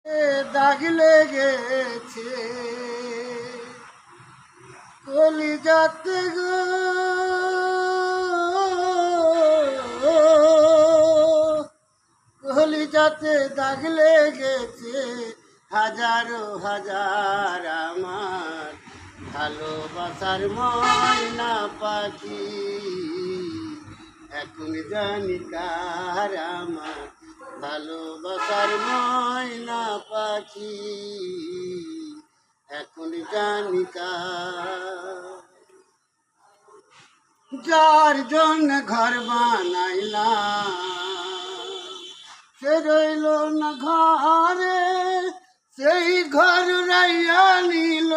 দাগ লেগেছে কলিজাতে গো, কলিজাতে দাগ লেগেছে হাজারো হাজার আমার ভালোবাসার ময়না পাখি। এখন জানি কার আমার ভালোবাসার ময়না পাখি, এখন জানি কার। যার জন্য ঘর বানাইলাম সে রইল না ঘরে, সেই ঘর রাইয়া নিল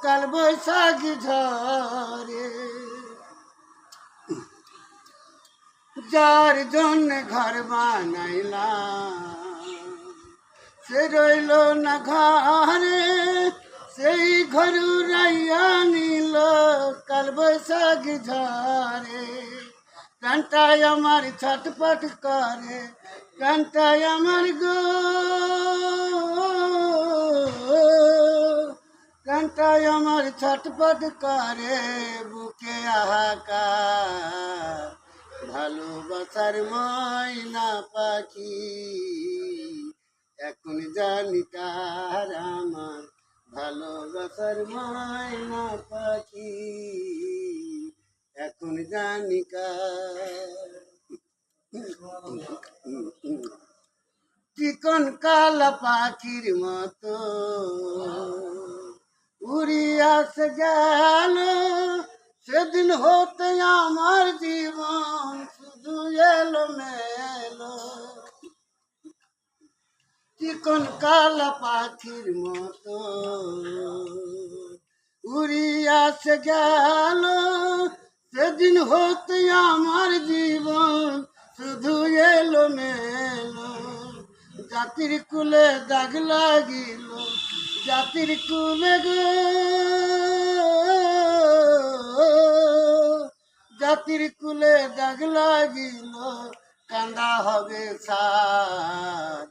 কাল বৈশাখী ঝরে। যার জন্য ঘর বানাইলাম সে রইল না ঘরে, সেই ঘর রাইয়া নিল কাল বৈশাখী ঝরে। প্রাণটাই আমার ছটপট করে, প্রাণটাই আমার গো, প্রাণটাই আমার ছটপট করে বুকে হাহাকার ভালোবাসার ময়না পাখি। এখন জানি কার আমার ভালোবাসার ময়না পাখি, এখন জানি কার। চিকন কালা পাখির মতো উড়িয়াছে গেল, সেদিন হতে আমার জীবন শুধু এলো মেলো। চিকন কালা পাখির মতো উড়িয়াছে গেল, সেদিন হতে আমার জীবন শুধু এলো মেলো। জাতির কুলে দাগ লাগিল, জাতির কুলে গো, জাতির কুলে দাগ লাগিল কান্দা হবে সার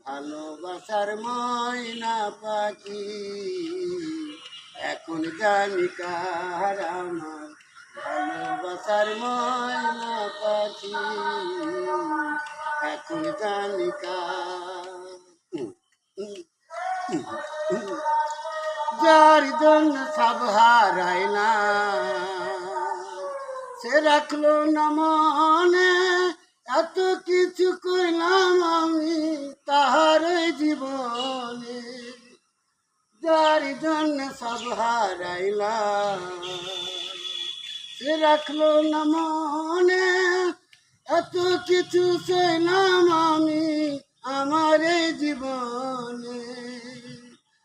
ভালোবাসার ময়না পাখি। এখন জানি কার আমার ভালোবাসার ময়না পাখি, এখন জানি কার। যার জন্য সব হারাইলাম সে রাখলো না মনে, এত কিছু করলাম আমি তাহার জীবনে। যার জন্য সব হারাইলাম সে রাখলো না মনে, এত কিছু সইলাম আমি আমার জীবনে।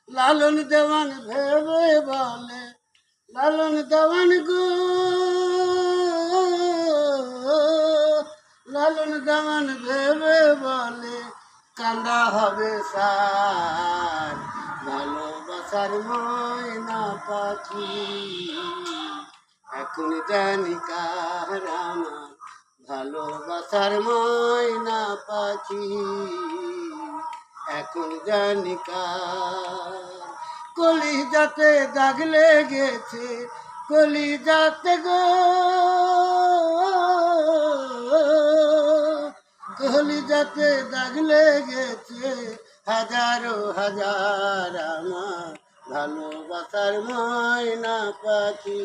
লালন দেওয়ান ভেবে বলে, লালন দেওয়ান গো, লালন দেওয়ান ভেবে বলে কান্দা হবে সার ভালোবাসার ময়না পাখি। এখন জানি কার আমার ভালোবাসার ময়না পাখি, এখন জানি কার। কলিজাতে দাগ লেগেছে কলিজাতে গো, কলিজাতে দাগ লেগেছে হাজারো হাজার আমার ভালোবাসার ময়না পাখি।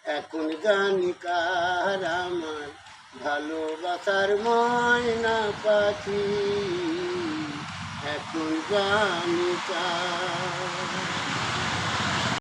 এখন জানি কার আমার ভালোবাসার ময়না পাখি, এখন জানি কার।